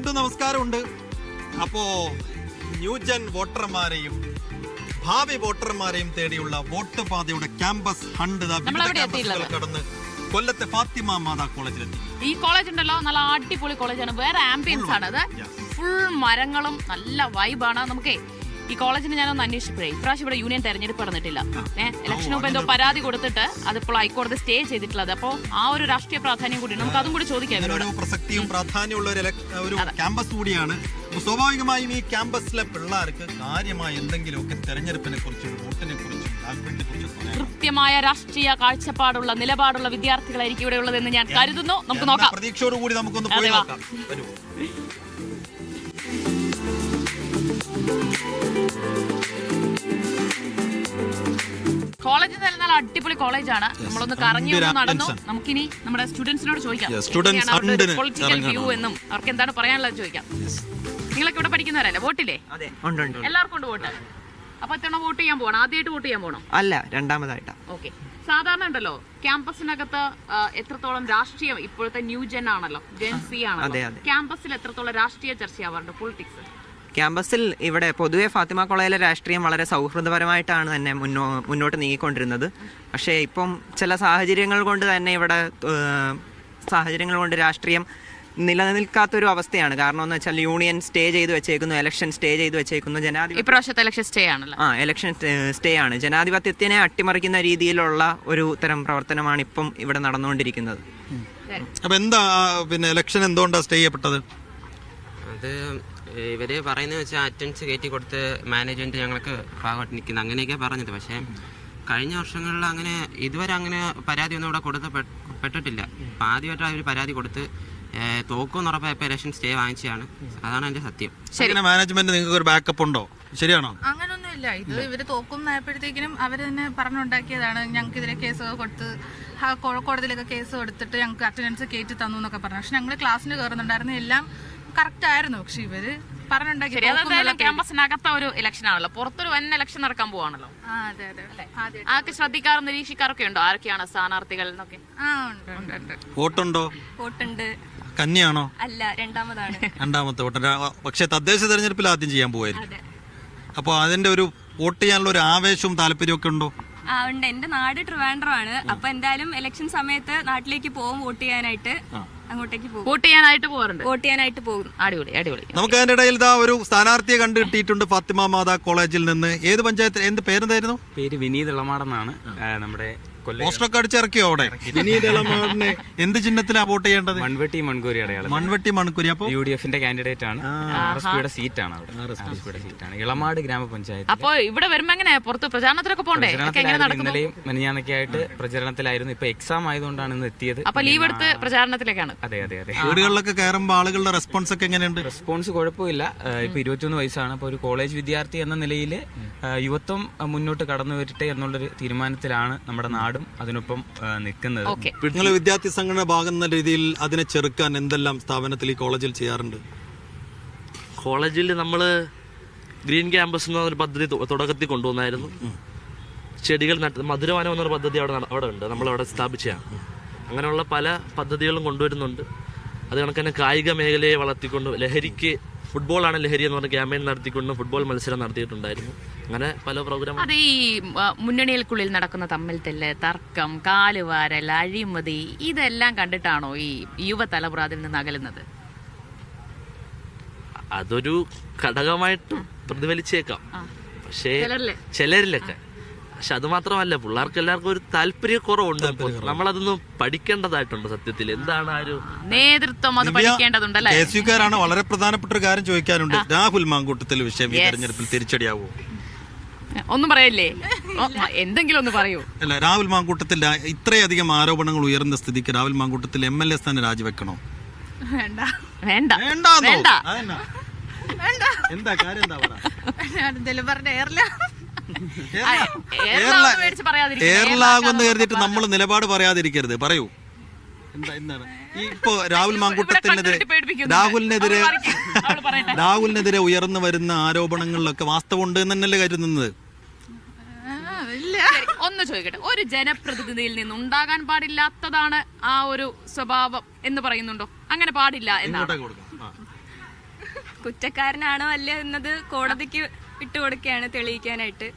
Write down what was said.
വീണ്ടും നമസ്കാരമുണ്ട്. അപ്പോ ന്യൂജൻ വോട്ടർമാരെയും ഭാവി വോട്ടർമാരെയും തേടിയുള്ള വോട്ട് പാതയുടെ ക്യാമ്പസ് ഹണ്ട് കടന്ന് കൊല്ലത്തെ ഫാത്തിമ മാതാ കോളേജിലെത്തി. ഈ കോളേജ് ഉണ്ടല്ലോ, നല്ല അടിപൊളി കോളേജാണ്. വേറെ ആംബിയൻസ് ആണ്. അത് ഫുൾ മരങ്ങളും നല്ല വൈബാണ്. നമുക്ക് ഈ കോളേജിന് ഞാനൊന്ന് അന്വേഷിച്ചപ്പോഴേ ഇപ്രാവശ്യം ഇവിടെ യൂണിയൻ തെരഞ്ഞെടുപ്പ് നടന്നിട്ടില്ല. ഇലക്ഷന് മുമ്പ് എന്തോ പരാതി കൊടുത്തിട്ട് അതിപ്പോൾ ഹൈക്കോടതി സ്റ്റേ ചെയ്തിട്ടുള്ളത്. അപ്പോൾ ആ ഒരു രാഷ്ട്രീയ പ്രാധാന്യം കൂടി നമുക്ക് അതും കൂടി ചോദിക്കാം. പ്രസക്തിയും പ്രാധാന്യമുള്ള ഒരു ക്യാമ്പസ് കൂടിയാണ്. സ്വാഭാവികമായും ഈ ക്യാമ്പസിലെ പിള്ളേർക്ക് കാര്യമായ എന്തെങ്കിലുമൊക്കെ തെരഞ്ഞെടുപ്പിനെ കുറിച്ചും വോട്ടിനെ കുറിച്ചും താല്പര്യത്തെ കുറിച്ചും കൃത്യമായ രാഷ്ട്രീയ കാഴ്ചപ്പാടുള്ള നിലപാടുള്ള വിദ്യാർത്ഥികളായിരിക്കും ഇവിടെ ഉള്ളതെന്ന് ഞാൻ കരുതുന്നു. നമുക്ക് നോക്കാം. പ്രതീക്ഷയോടുകൂടി നമുക്കൊന്ന് പോയി നോക്കാം. വരൂ. കോളേജ് നല്ല അടിപൊളി കോളേജാണ്. നമ്മളൊന്ന് കറങ്ങി നടന്നു. നമുക്കിനി നമ്മുടെ സ്റ്റുഡൻസിനോട് ചോദിക്കാം പൊളിറ്റിക്കൽ വ്യൂ എന്നും അവർക്ക് എന്താണ് പറയാനുള്ളത് ചോദിക്കാം. നിങ്ങളൊക്കെ ഇവിടെ പഠിക്കുന്നവരല്ലേ? വോട്ടില്ലേ? എല്ലാവർക്കും ഉണ്ട് വോട്ട്. അപ്പൊ എത്തണ വോട്ട് ചെയ്യാൻ പോകണം? ആദ്യമായിട്ട് വോട്ട് ചെയ്യാൻ പോകണം? അല്ല, രണ്ടാമതായിട്ടാ. ഓക്കെ. സാധാരണ ഉണ്ടല്ലോ ക്യാമ്പസിനകത്ത് എത്രത്തോളം രാഷ്ട്രീയം, ഇപ്പോഴത്തെ ന്യൂ ജെൻ ആണല്ലോ, ജെൻസി ആണല്ലോ, ക്യാമ്പസിൽ എത്രത്തോളം രാഷ്ട്രീയ ചർച്ചയാവാറുണ്ട്? പൊളിറ്റിക്സ് ക്യാമ്പസിൽ ഇവിടെ പൊതുവെ ഫാത്തിമ കോളേജിലെ രാഷ്ട്രീയം വളരെ സൗഹൃദപരമായിട്ടാണ് തന്നെ മുന്നോട്ട് നീങ്ങിക്കൊണ്ടിരുന്നത്. പക്ഷേ ഇപ്പം ചില സാഹചര്യങ്ങൾ കൊണ്ട് തന്നെ ഇവിടെ രാഷ്ട്രീയം നിലനിൽക്കാത്തൊരു അവസ്ഥയാണ്. കാരണം എന്ന് വെച്ചാൽ യൂണിയൻ സ്റ്റേ ചെയ്ത് വെച്ചേക്കുന്നു, ഇലക്ഷൻ സ്റ്റേ ചെയ്ത് വെച്ചേക്കുന്നു. ഇപ്രാവശ്യത്തെ ഇലക്ഷൻ സ്റ്റേ ആണല്ലോ. ഇലക്ഷൻ സ്റ്റേ ആണ്. ജനാധിപത്യത്തിനെ അട്ടിമറിക്കുന്ന രീതിയിലുള്ള ഒരു തരം പ്രവർത്തനമാണ് ഇപ്പം ഇവിടെ നടന്നുകൊണ്ടിരിക്കുന്നത്. അപ്പൊ എന്താ പിന്നെ ഇലക്ഷൻ എന്തുകൊണ്ടാണ് സ്റ്റേ ചെയ്യപ്പെട്ടത്? അത് ഇവര് പറയുന്നത് വെച്ചാൽ അറ്റൻഡൻസ് കയറ്റി കൊടുത്ത് മാനേജ്മെന്റ് ഞങ്ങൾക്ക് ഭാഗമായിട്ട് നിൽക്കുന്നത് അങ്ങനെയൊക്കെ പറഞ്ഞത്. പക്ഷേ കഴിഞ്ഞ വർഷങ്ങളിൽ അങ്ങനെ ഇതുവരെ അങ്ങനെ പരാതി ഒന്നും ഇവിടെ പെട്ടിട്ടില്ല. അപ്പം ആദ്യമായിട്ട് അവർ പരാതി കൊടുത്ത് തോക്കുമെന്ന് ഉറപ്പായപ്പോൾ ഇലക്ഷൻ സ്റ്റേ വാങ്ങിച്ചതാണ്. അതാണ് എൻ്റെ സത്യം. മാനേജ്മെന്റ് നിങ്ങൾക്ക് ഒരു ബാക്കപ്പ് ഉണ്ടോ? ശരിയാണോ? അങ്ങനൊന്നുമില്ല. ഇത് ഇവര് തോക്കുന്നായപ്പോഴത്തേക്കിനും അവര് തന്നെ പറഞ്ഞുണ്ടാക്കിയതാണ്. ഞങ്ങൾക്ക് ഇതിലെ കേസ് കൊടുത്ത് കോടതിയിലൊക്കെ കേസ് കൊടുത്തിട്ട് ഞങ്ങൾക്ക് അറ്റൻഡൻസ് കയറ്റി തന്നു എന്നൊക്കെ പറഞ്ഞു. പക്ഷെ ഞങ്ങൾ ക്ലാസ്സിന് കയറുന്നുണ്ടായിരുന്നു, എല്ലാം കറക്റ്റ് ആയിരുന്നു. പക്ഷെ ഇവര് പറഞ്ഞുണ്ടാക്കി ക്യാമ്പസിനകത്ത ഒരു ഇലക്ഷൻ ആണല്ലോ, പുറത്തൊരു വൻ ഇലക്ഷൻ നടക്കാൻ പോവാണല്ലോ. ആർക്ക് ശ്രദ്ധിക്കാറും നിരീക്ഷിക്കാറൊക്കെ ഉണ്ടോ? ആരൊക്കെയാണ് സ്ഥാനാർത്ഥികൾ എന്നൊക്കെ? വോട്ടുണ്ടോ? വോട്ടുണ്ട്. കന്നിയാണോ? അല്ല, രണ്ടാമത്തെ വോട്ട്. പക്ഷെ തദ്ദേശ തെരഞ്ഞെടുപ്പിൽ ആദ്യം ചെയ്യാൻ പോവായിരിക്കും. അപ്പോൾ അതിന്റെ ഒരു വോട്ട് ചെയ്യാനുള്ള ഒരു ആവേശവും താല്പര്യമൊക്കെ ഉണ്ടോ? ഉണ്ട്. എന്റെ നാട് ട്രിവാൻഡ്രം ആണ്. അപ്പൊ എന്തായാലും ഇലക്ഷൻ സമയത്ത് നാട്ടിലേക്ക് പോകും വോട്ട് ചെയ്യാനായിട്ട്. അങ്ങോട്ടേക്ക് പോകും. വോട്ട് ചെയ്യാനായിട്ട് പോകും. അടിപൊളി അടിപൊളി. നമുക്ക് അതിന്റെ ഇടയിൽ ഒരു സ്ഥാനാർത്ഥിയെ കണ്ടുകിട്ടിയിട്ടുണ്ട് ഫാത്തിമ മാതാ കോളേജിൽ നിന്ന്. ഏത് പഞ്ചായത്ത്, എന്ത് പേരെന്തായിരുന്നു? പേര് വിനീത് ഇളമാടെന്നാണ്. നമ്മുടെ പോസ്റ്ററൊക്കെ അടിച്ചിറക്കിയോ അവിടെ? എന്ത് ചിഹ്നത്തിലാ വോട്ട് ചെയ്യേണ്ടത്? മൺവെട്ടി മൺകൂരി അടയാളം. മൺവെട്ടി മൺകൂരി. അപ്പൊ UDFന്റെ കാൻഡിഡേറ്റ് ആണ്. RSPയുടെ സീറ്റാണ് അവിടെ. ഇളമാട് ഗ്രാമപഞ്ചായത്ത്. അപ്പൊ ഇവിടെ വരുമ്പോ എങ്ങനെ പുറത്ത് പ്രചാരണത്തിലൊക്കെ പോണ്ടേ? ഇന്നലെയും മെനിഞ്ഞാന്നൊക്കെ ആയിട്ട് പ്രചരണത്തിലായിരുന്നു. ഇപ്പൊ എക്സാം ആയതുകൊണ്ടാണ് ഇന്ന് എത്തിയത്. അപ്പൊ ലീവ് എടുത്ത് പ്രചാരണത്തിലേക്കാണ്. അതെ. വീടുകളിലൊക്കെ കയറുമ്പോൾ ആളുകളുടെ റെസ്പോൺസ് ഒക്കെ എങ്ങനെയുണ്ട്? റെസ്പോൺസ് കുഴപ്പമില്ല. ഇപ്പൊ 21 വയസ്സാണ്. അപ്പൊ ഒരു കോളേജ് വിദ്യാർത്ഥി എന്ന നിലയിൽ യുവത്വം മുന്നോട്ട് കടന്നു വരട്ടെ എന്നുള്ളൊരു തീരുമാനത്തിലാണ് നമ്മുടെ നാടും അതിനൊപ്പം നിൽക്കുന്നത്. നിങ്ങൾ വിദ്യാർത്ഥി സംഘടന ഭാഗം എന്ന രീതിയിൽ അതിനെ ചെറുക്കാൻ എന്തെല്ലാം സ്ഥാപനത്തിൽ ഈ കോളേജിൽ ചെയ്യാറുണ്ട്? കോളേജിൽ നമ്മൾ ഗ്രീൻ ക്യാമ്പസ് എന്ന ഒരു പദ്ധതി തുടക്കത്തിൽ കൊണ്ടുവന്നായിരുന്നു. ചെടികൾ മധുരവനം എന്നൊരു പദ്ധതി അവിടെ ഉണ്ട്, നമ്മളവിടെ സ്ഥാപിച്ചതാണ്. അങ്ങനെയുള്ള പല പദ്ധതികളും കൊണ്ടുവരുന്നുണ്ട്. അത് കണക്ക് കായിക മേഖലയെ വളർത്തിക്കൊണ്ട് ലഹരിക്ക്, ഫുട്ബോളാണ് ലഹരി എന്ന് പറഞ്ഞ ക്യാമ്പയിൻ നടത്തിക്കൊണ്ട് ഫുട്ബോൾ മത്സരം നടത്തിയിട്ടുണ്ടായിരുന്നു. അങ്ങനെ പല പ്രോഗ്രാം. അത് ഈ മുന്നണികൾക്കുള്ളിൽ നടക്കുന്ന തമ്മിൽ തല്ല്, തർക്കം, കാലുവാരൽ, അഴിമതി, ഇതെല്ലാം കണ്ടിട്ടാണോ ഈ യുവതലമുറ അതിൽ നിന്ന് അകലുന്നത്? അതൊരു ഘടകമായിട്ട് പ്രതിഫലിച്ചേക്കാം. പക്ഷേ ചിലരിലൊക്കെ. പക്ഷെ അത് മാത്രമല്ല, പിള്ളേർക്ക് എല്ലാവർക്കും ഒരു താല്പര്യക്കുറവുണ്ട്. നമ്മളതൊന്നും പഠിക്കേണ്ടതായിട്ടുണ്ട്. സത്യത്തിൽ എന്താണ് ആ ഒരു നേതൃത്വം, അത് പഠിക്കേണ്ടതുണ്ടല്ലേ? ദേശീയക്കാരാണ്. വളരെ പ്രധാനപ്പെട്ട ഒരു കാര്യം ചോദിക്കാനുണ്ട്. രാഹുൽ മാങ്കൂട്ടത്തിൽ വിഷയം ഈ തെരഞ്ഞെടുപ്പിൽ തിരിച്ചടിയാവോ? ഒന്നും പറയല്ലേ, എന്തെങ്കിലും ഒന്ന് പറയൂ. അല്ല, രാഹുൽ മാങ്കൂട്ടത്തിൽ ഇത്രയധികം ആരോപണങ്ങൾ ഉയർന്ന സ്ഥിതിക്ക് രാഹുൽ മാങ്കൂട്ടത്തിൽ MLA സ്ഥാനം രാജിവെക്കണോ? വേണ്ട. എന്താ കാര്യം? എന്താ എയർലാഗെന്ന് കരുതിയിട്ട് നമ്മൾ നിലപാട് പറയാതിരിക്കരുത്. പറയൂ, എന്താണ് ഇപ്പൊ രാഹുൽ രാഹുലിനെതിരെ ഉയർന്നു വരുന്ന ആരോപണങ്ങളിലൊക്കെ വാസ്തവമുണ്ട് എന്നല്ലേ കരുതുന്നത്? ഒന്ന് ചോദിക്കട്ടെ, ഒരു ജനപ്രതിനിധിയിൽ നിന്ന് ഉണ്ടാകാൻ പാടില്ലാത്തതാണ് ആ ഒരു സ്വഭാവം എന്ന് പറയുന്നുണ്ടോ? അങ്ങനെ പാടില്ല എന്നാണ്. കുറ്റക്കാരനാണോ അല്ല എന്നത് കോടതിക്ക് വിട്ടുകൊടുക്കുകയാണ് തെളിയിക്കാനായിട്ട്.